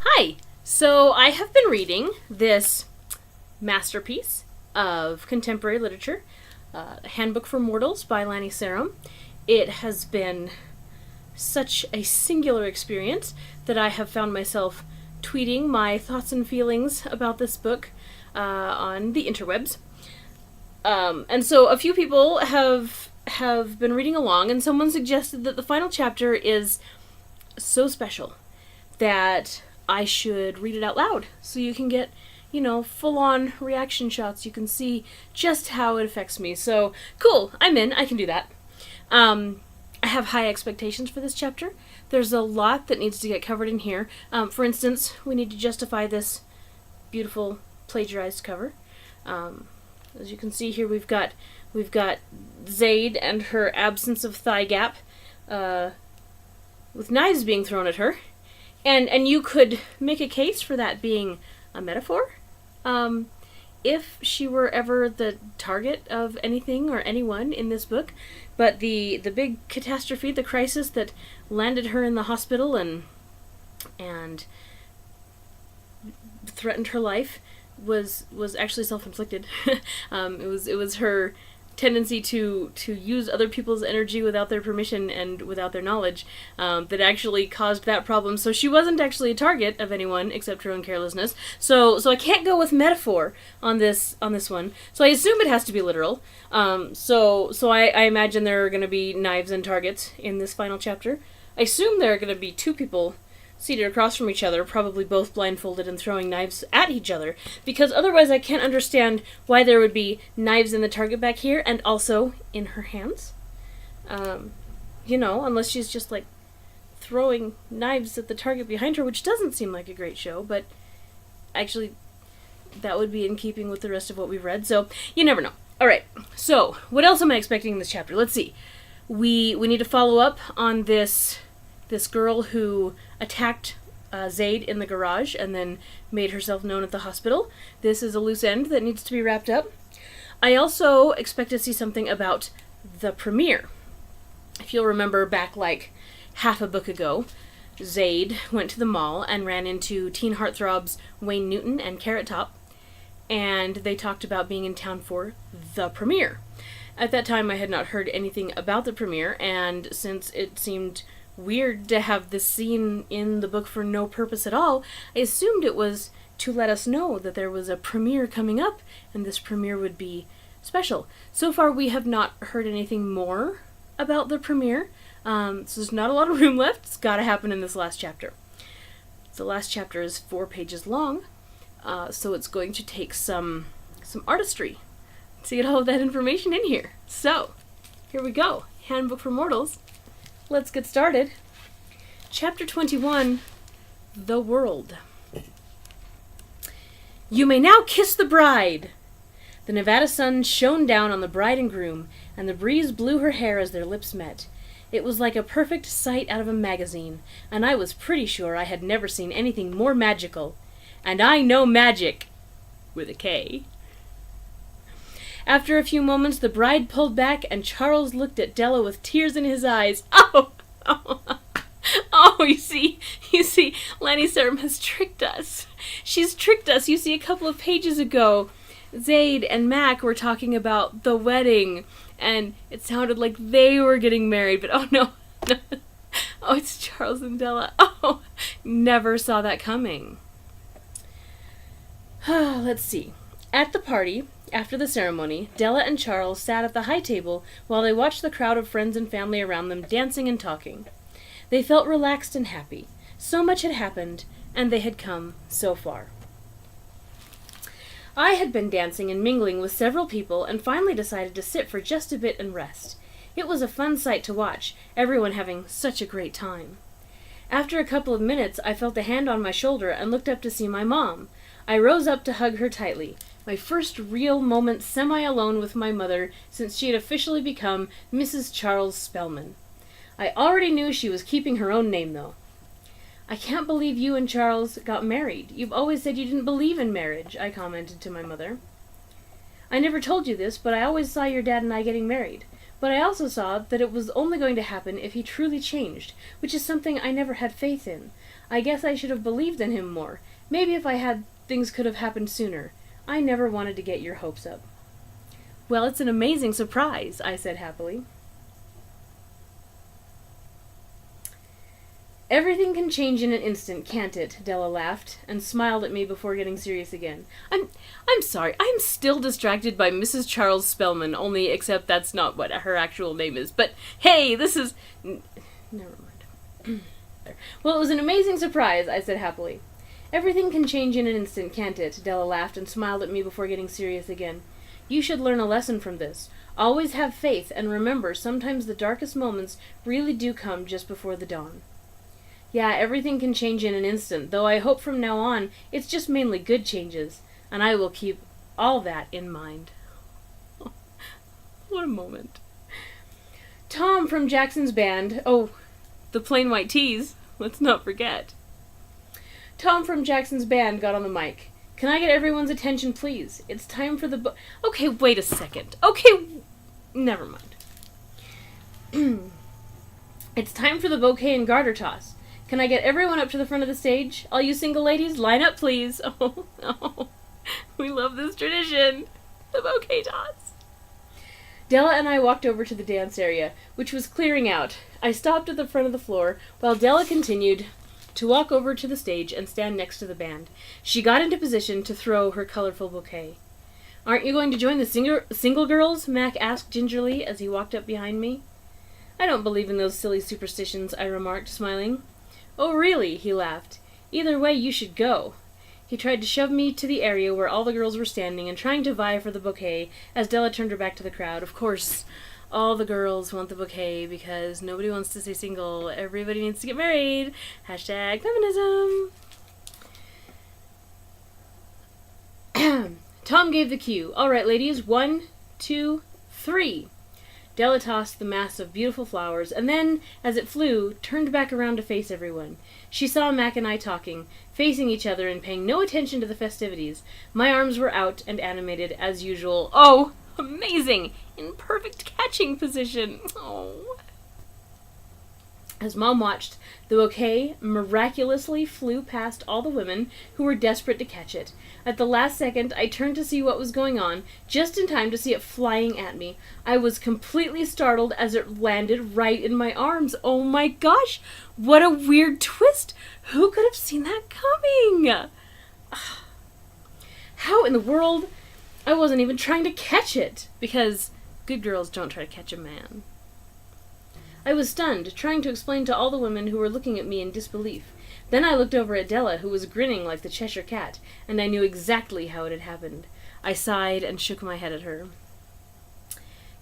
Hi! So I have been reading this masterpiece of contemporary literature, Handbook for Mortals by Lani Sarum. It has been such a singular experience that I have found myself tweeting my thoughts and feelings about this book on the interwebs. And so a few people have been reading along, and someone suggested that the final chapter is so special that I should read it out loud so you can get, full-on reaction shots. You can see just how it affects me. So, cool, I'm in. I can do that. I have high expectations for this chapter. There's a lot that needs to get covered in here. For instance, we need to justify this beautiful plagiarized cover. As you can see here, we've got Zaid and her absence of thigh gap, with knives being thrown at her. And you could make a case for that being a metaphor. If she were ever the target of anything or anyone in this book. But the big catastrophe, the crisis that landed her in the hospital and threatened her life was actually self-inflicted. It was her tendency to use other people's energy without their permission and without their knowledge that actually caused that problem. So she wasn't actually a target of anyone except her own carelessness. So I can't go with metaphor on this one. So I assume it has to be literal. So I imagine there are going to be knives and targets in this final chapter. I assume there are going to be two people seated across from each other, probably both blindfolded and throwing knives at each other, because otherwise I can't understand why there would be knives in the target back here and also in her hands. Unless she's just like throwing knives at the target behind her, which doesn't seem like a great show, but actually that would be in keeping with the rest of what we've read, so you never know. Alright, so what else am I expecting in this chapter? Let's see. We need to follow up on this girl who attacked Zaid in the garage and then made herself known at the hospital. This is a loose end that needs to be wrapped up. I also expect to see something about the premiere. If you'll remember back like half a book ago, Zaid went to the mall and ran into teen heartthrobs Wayne Newton and Carrot Top, and they talked about being in town for the premiere. At that time I had not heard anything about the premiere, and since it seemed weird to have this scene in the book for no purpose at all, I assumed it was to let us know that there was a premiere coming up, and this premiere would be special. So far we have not heard anything more about the premiere, so there's not a lot of room left. It's gotta happen in this last chapter. The last chapter is 4 pages long, so it's going to take some artistry to get all of that information in here. So, here we go. Handbook for Mortals. Let's get started. Chapter 21, The World. You may now kiss the bride! The Nevada sun shone down on the bride and groom, and the breeze blew her hair as their lips met. It was like a perfect sight out of a magazine, and I was pretty sure I had never seen anything more magical. And I know magic! With a K. After a few moments, the bride pulled back, and Charles looked at Della with tears in his eyes. Oh, you see, Lani Sarum has tricked us. She's tricked us. You see, a couple of pages ago, Zaid and Mac were talking about the wedding, and it sounded like they were getting married, but oh no. Oh, it's Charles and Della. Oh, never saw that coming. Let's see. At the party, after the ceremony, Della and Charles sat at the high table while they watched the crowd of friends and family around them dancing and talking. They felt relaxed and happy. So much had happened, and they had come so far. I had been dancing and mingling with several people and finally decided to sit for just a bit and rest. It was a fun sight to watch, everyone having such a great time. After a couple of minutes, I felt a hand on my shoulder and looked up to see my mom. I rose up to hug her tightly. My first real moment semi-alone with my mother since she had officially become Mrs. Charles Spellman. I already knew she was keeping her own name, though. I can't believe you and Charles got married. You've always said you didn't believe in marriage, I commented to my mother. I never told you this, but I always saw your dad and I getting married. But I also saw that it was only going to happen if he truly changed, which is something I never had faith in. I guess I should have believed in him more. Maybe if I had, things could have happened sooner. I never wanted to get your hopes up." "Well, it's an amazing surprise," I said happily. "Everything can change in an instant, can't it?" Della laughed, and smiled at me before getting serious again. I'm sorry, I'm still distracted by Mrs. Charles Spellman, only except that's not what her actual name is. But hey, this is... Never mind. "Well, it was an amazing surprise," I said happily. "Everything can change in an instant, can't it?" Della laughed and smiled at me before getting serious again. "You should learn a lesson from this. Always have faith, and remember, sometimes the darkest moments really do come just before the dawn." "Yeah, everything can change in an instant, though I hope from now on it's just mainly good changes, and I will keep all that in mind." What a moment. Tom from Jackson's band, the Plain White Tees, let's not forget. Tom from Jackson's band got on the mic. "Can I get everyone's attention, please? It's time for the Okay, wait a second. Okay, never mind. It's time for the bouquet and garter toss. Can I get everyone up to the front of the stage? All you single ladies, line up, please." Oh, we love this tradition. The bouquet toss. Della and I walked over to the dance area, which was clearing out. I stopped at the front of the floor, while Della continued to walk over to the stage and stand next to the band. She got into position to throw her colorful bouquet. "Aren't you going to join the single girls?" Mac asked gingerly as he walked up behind me. "I don't believe in those silly superstitions," I remarked, smiling. "Oh, really?" he laughed. "Either way, you should go." He tried to shove me to the area where all the girls were standing and trying to vie for the bouquet as Della turned her back to the crowd. Of course, all the girls want the bouquet because nobody wants to stay single. Everybody needs to get married. Hashtag feminism. Tom gave the cue. "All right, ladies, 1, 2, 3. Della tossed the mass of beautiful flowers, and then, as it flew, turned back around to face everyone. She saw Mac and I talking, facing each other and paying no attention to the festivities. My arms were out and animated, as usual. Oh, amazing! In perfect catching position. Oh. As Mom watched, the bouquet miraculously flew past all the women who were desperate to catch it. At the last second, I turned to see what was going on, just in time to see it flying at me. I was completely startled as it landed right in my arms. Oh my gosh! What a weird twist! Who could have seen that coming? How in the world? I wasn't even trying to catch it, because good girls don't try to catch a man. I was stunned, trying to explain to all the women who were looking at me in disbelief. Then I looked over at Della, who was grinning like the Cheshire Cat, and I knew exactly how it had happened. I sighed and shook my head at her.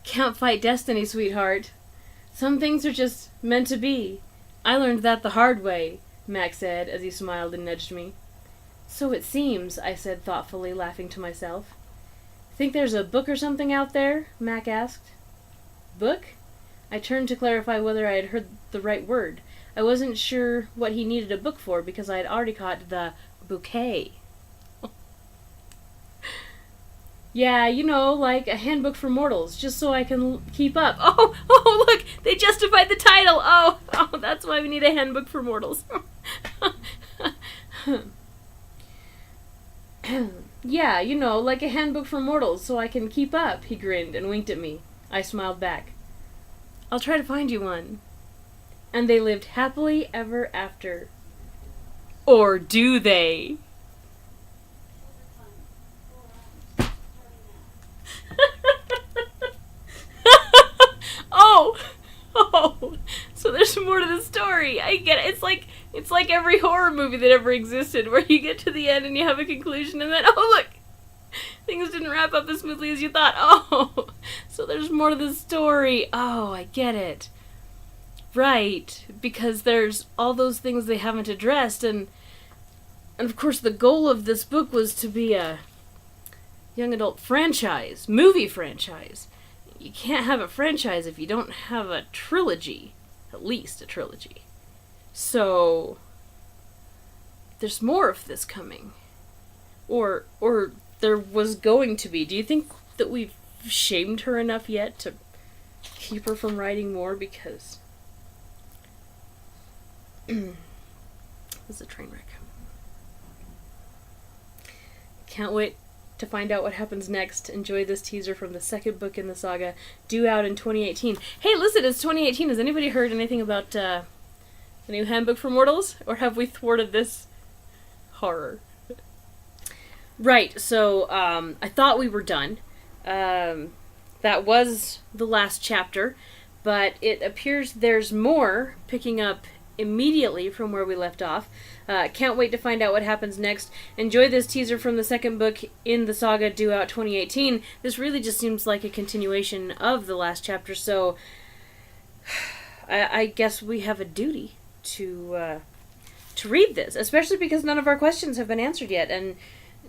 "Can't fight destiny, sweetheart. Some things are just meant to be. I learned that the hard way," Mac said, as he smiled and nudged me. "So it seems," I said thoughtfully, laughing to myself. "Think there's a book or something out there?" Mac asked. "Book?" I turned to clarify whether I had heard the right word. I wasn't sure what he needed a book for, because I had already caught the bouquet. "Yeah, like a handbook for mortals, just so I can keep up." Oh, look, they justified the title. Oh, that's why we need a handbook for mortals. "Yeah, like a handbook for mortals, so I can keep up," he grinned and winked at me. I smiled back. "I'll try to find you one." And they lived happily ever after. Or do they? Oh, so there's more to the story. I get it. It's like every horror movie that ever existed, where you get to the end and you have a conclusion, and then, oh look, things didn't wrap up as smoothly as you thought. Oh, so there's more to the story. Oh, I get it. Right, because there's all those things they haven't addressed, and of course the goal of this book was to be a young adult franchise, movie franchise. You can't have a franchise if you don't have a trilogy, at least a trilogy. So there's more of this coming, or there was going to be. Do you think that we've shamed her enough yet to keep her from writing more? Because This is a train wreck. Can't wait to find out what happens next. Enjoy this teaser from the second book in the saga, due out in 2018. Hey, listen, it's 2018. Has anybody heard anything about the new Handbook for Mortals? Or have we thwarted this horror? Right, so I thought we were done. That was the last chapter, but it appears there's more picking up immediately from where we left off. Can't wait to find out what happens next. Enjoy this teaser from the second book in the saga, due out 2018. This really just seems like a continuation of the last chapter, so I guess we have a duty to read this, especially because none of our questions have been answered yet, and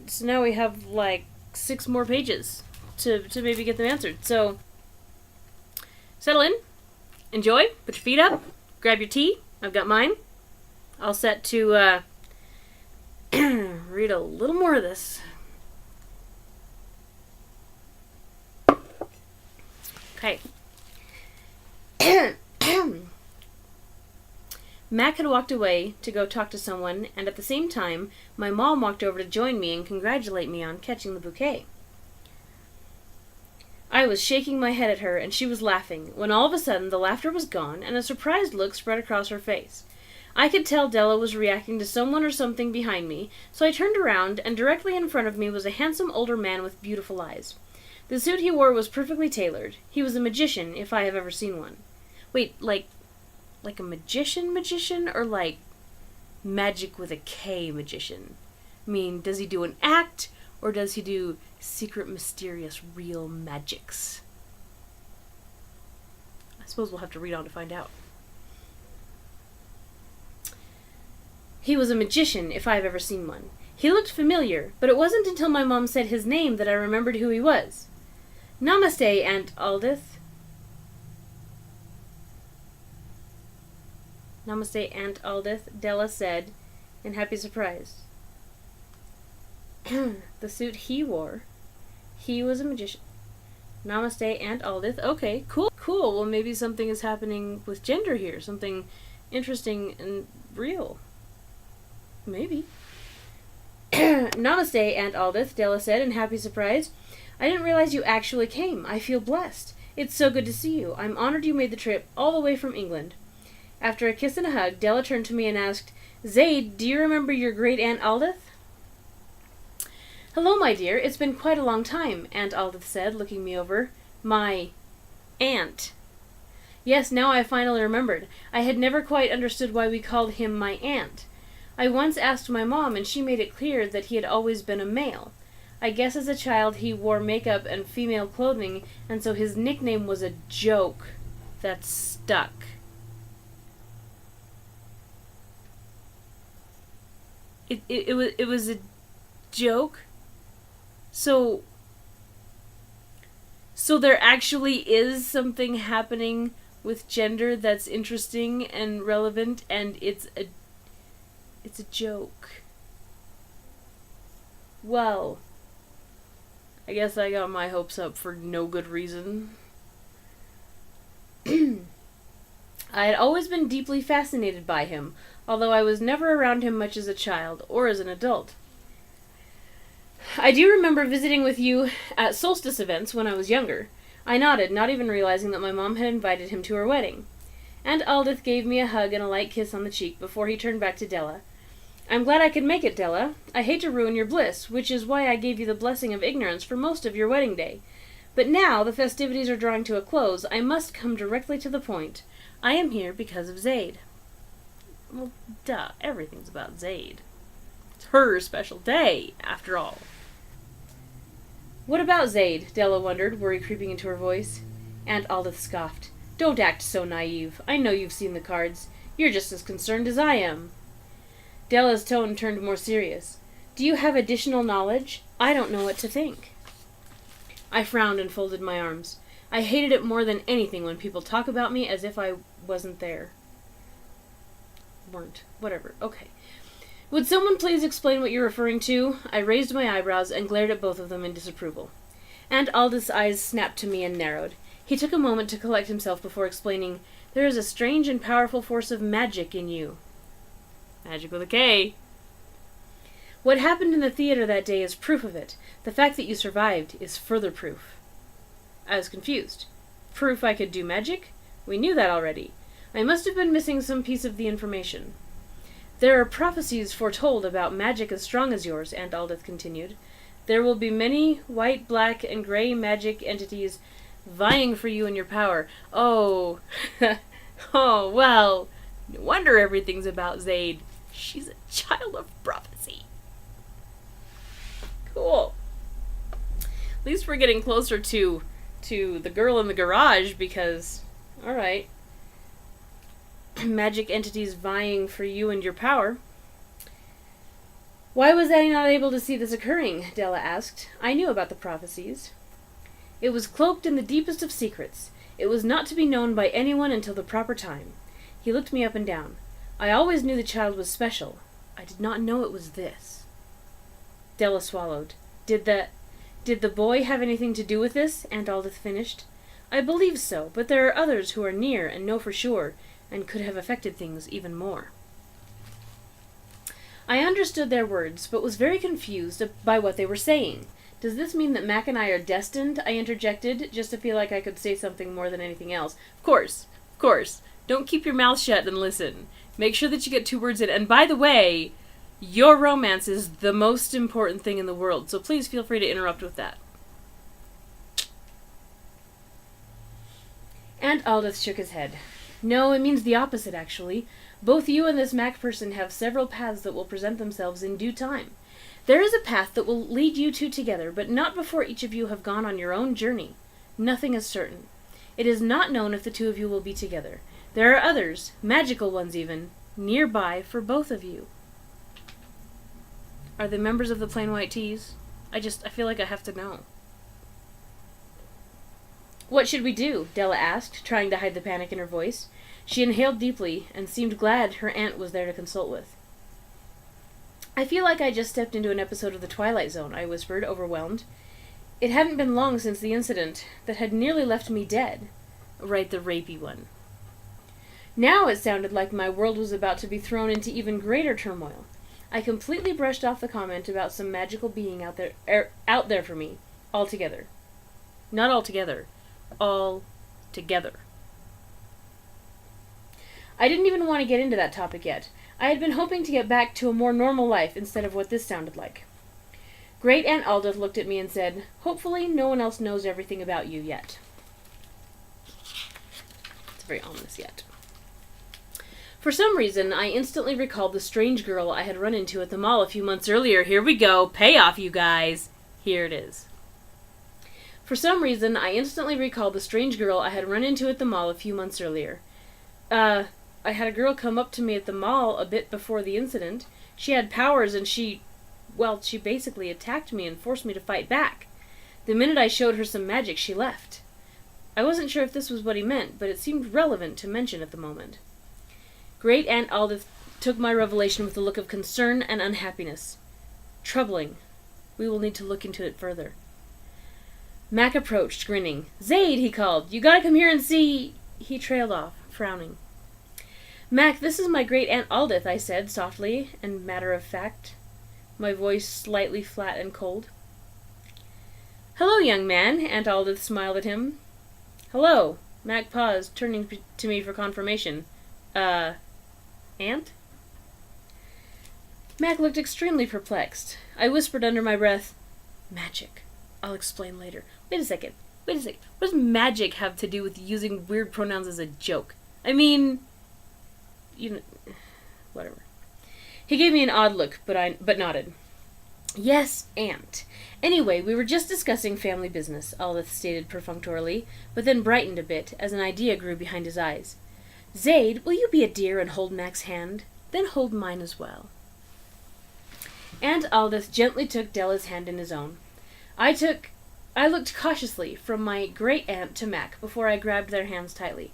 so now we have like 6 more pages to maybe get them answered. So settle in, enjoy, put your feet up, grab your tea. I've got mine. All set to read a little more of this. Okay. Mac had walked away to go talk to someone, and at the same time, my mom walked over to join me and congratulate me on catching the bouquet. I was shaking my head at her, and she was laughing, when all of a sudden the laughter was gone, and a surprised look spread across her face. I could tell Della was reacting to someone or something behind me, so I turned around, and directly in front of me was a handsome older man with beautiful eyes. The suit he wore was perfectly tailored. He was a magician, if I have ever seen one. Wait, like a magician, or like magic with a K magician? I mean, does he do an act, or does he do secret, mysterious, real magics? I suppose we'll have to read on to find out. He was a magician, if I've ever seen one. He looked familiar, but it wasn't until my mom said his name that I remembered who he was. Namaste, Aunt Aldith. Namaste, Aunt Aldith, Della said, in happy surprise. The suit he wore, he was a magician. Namaste, Aunt Aldith. Okay, cool. Well, maybe something is happening with gender here. Something interesting and real. Maybe. Namaste, Aunt Aldith, Della said in happy surprise. I didn't realize you actually came. I feel blessed. It's so good to see you. I'm honored you made the trip all the way from England. After a kiss and a hug, Della turned to me and asked, Zaid, do you remember your great Aunt Aldith? Hello, my dear. It's been quite a long time, Aunt Aldith said, looking me over. My aunt. Yes, now I finally remembered. I had never quite understood why we called him my aunt. I once asked my mom, and she made it clear that he had always been a male. I guess as a child he wore makeup and female clothing, and so his nickname was a joke that stuck. It was a joke? So there actually is something happening with gender that's interesting and relevant, and it's a joke. Well, I guess I got my hopes up for no good reason. I had always been deeply fascinated by him, although I was never around him much as a child, or as an adult. I do remember visiting with you at solstice events when I was younger. I nodded, not even realizing that my mom had invited him to her wedding. Aunt Aldith gave me a hug and a light kiss on the cheek before he turned back to Della. I'm glad I could make it, Della. I hate to ruin your bliss, which is why I gave you the blessing of ignorance for most of your wedding day. But now the festivities are drawing to a close. I must come directly to the point. I am here because of Zaid. Well, duh. Everything's about Zaid. It's her special day, after all. What about Zaid? Della wondered, worry creeping into her voice. Aunt Aldith scoffed. Don't act so naive. I know you've seen the cards. You're just as concerned as I am. Della's tone turned more serious. Do you have additional knowledge? I don't know what to think. I frowned and folded my arms. I hated it more than anything when people talk about me as if I wasn't there. Weren't. Whatever. Okay. Would someone please explain what you're referring to? I raised my eyebrows and glared at both of them in disapproval. Aunt Aldith's eyes snapped to me and narrowed. He took a moment to collect himself before explaining, There is a strange and powerful force of magic in you. Magic with a K. What happened in the theater that day is proof of it. The fact that you survived is further proof. I was confused. Proof I could do magic? We knew that already. I must have been missing some piece of the information. There are prophecies foretold about magic as strong as yours, Aunt Aldith continued. There will be many white, black, and gray magic entities vying for you and your power. Oh, oh, well, no wonder everything's about Zaid. She's a child of prophecy. Cool. At least we're getting closer to the girl in the garage because, alright. Magic entities vying for you and your power. Why was I not able to see this occurring? Della asked. I knew about the prophecies. It was cloaked in the deepest of secrets. It was not to be known by anyone until the proper time. He looked me up and down. I always knew the child was special. I did not know it was this. Della swallowed. Did the boy have anything to do with this? Aunt Aldith finished. I believe so, but there are others who are near and know for sure, and could have affected things even more. I understood their words, but was very confused by what they were saying. Does this mean that Mac and I are destined? I interjected, just to feel like I could say something more than anything else. Of course. Don't keep your mouth shut and listen. Make sure that you get 2 words in. And by the way, your romance is the most important thing in the world, so please feel free to interrupt with that. Aunt Aldith shook his head. No, it means the opposite, actually. Both you and this Mac person have several paths that will present themselves in due time. There is a path that will lead you two together, but not before each of you have gone on your own journey. Nothing is certain. It is not known if the 2 of you will be together. There are others, magical ones even, nearby for both of you. Are they members of the Plain White Tees? I feel like I have to know. What should we do? Della asked, trying to hide the panic in her voice. She inhaled deeply and seemed glad her aunt was there to consult with. I feel like I just stepped into an episode of The Twilight Zone, I whispered, overwhelmed. It hadn't been long since the incident that had nearly left me dead. Right, the rapey one. Now it sounded like my world was about to be thrown into even greater turmoil. I completely brushed off the comment about some magical being out there for me, altogether. Not altogether. All together. I didn't even want to get into that topic yet. I had been hoping to get back to a more normal life instead of what this sounded like. Great Aunt Aldith looked at me and said, hopefully no one else knows everything about you yet. It's very ominous yet. For some reason, I instantly recalled the strange girl I had run into at the mall a few months earlier. Here we go. Payoff, you guys. Here it is. For some reason, I instantly recalled the strange girl I had run into at the mall a few months earlier. I had a girl come up to me at the mall a bit before the incident. She had powers and she basically attacked me and forced me to fight back. The minute I showed her some magic, she left. I wasn't sure if this was what he meant, but it seemed relevant to mention at the moment. Great Aunt Aldith took my revelation with a look of concern and unhappiness. Troubling. We will need to look into it further. Mac approached, grinning. Zaid, he called. You gotta come here and see... He trailed off, frowning. Mac, this is my great Aunt Aldith, I said, softly and matter-of-fact, my voice slightly flat and cold. Hello, young man, Aunt Aldith smiled at him. Hello. Mac paused, turning to me for confirmation. Aunt? Mac looked extremely perplexed. I whispered under my breath, Magic. I'll explain later. Wait a second. What does magic have to do with using weird pronouns as a joke? I mean... whatever. He gave me an odd look, but nodded. Yes, Aunt. Anyway, we were just discussing family business, Aldith stated perfunctorily, but then brightened a bit as an idea grew behind his eyes. Zaid, will you be a dear and hold Mac's hand? Then hold mine as well. Aunt Aldith gently took Della's hand in his own. I looked cautiously from my great-aunt to Mac before I grabbed their hands tightly.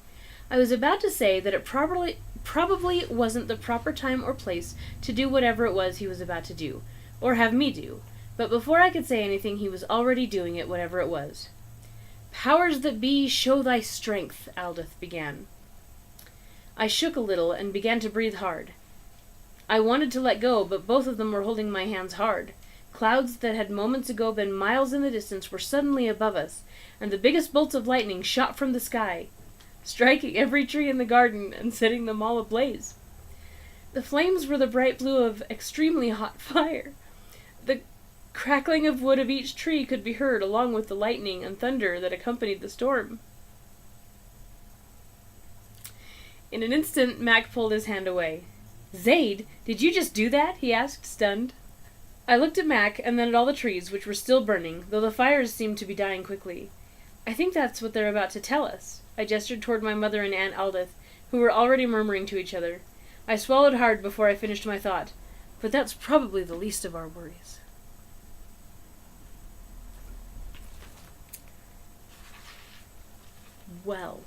I was about to say that it probably wasn't the proper time or place to do whatever it was he was about to do, or have me do, but before I could say anything he was already doing it, whatever it was. Powers that be, show thy strength, Aldith began. I shook a little and began to breathe hard. I wanted to let go, but both of them were holding my hands hard. Clouds that had moments ago been miles in the distance were suddenly above us, and the biggest bolts of lightning shot from the sky, striking every tree in the garden and setting them all ablaze. The flames were the bright blue of extremely hot fire. The crackling of wood of each tree could be heard, along with the lightning and thunder that accompanied the storm. In an instant, Mac pulled his hand away. "Zaid, did you just do that?" he asked, stunned. I looked at Mac, and then at all the trees, which were still burning, though the fires seemed to be dying quickly. "I think that's what they're about to tell us." I gestured toward my mother and Aunt Aldith, who were already murmuring to each other. I swallowed hard before I finished my thought. But that's probably the least of our worries. Well.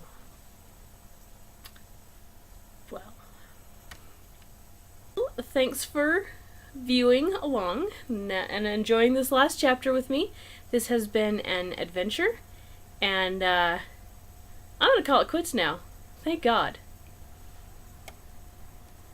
Thanks for viewing along and enjoying this last chapter with me. This has been an adventure, and I'm going to call it quits now. Thank God.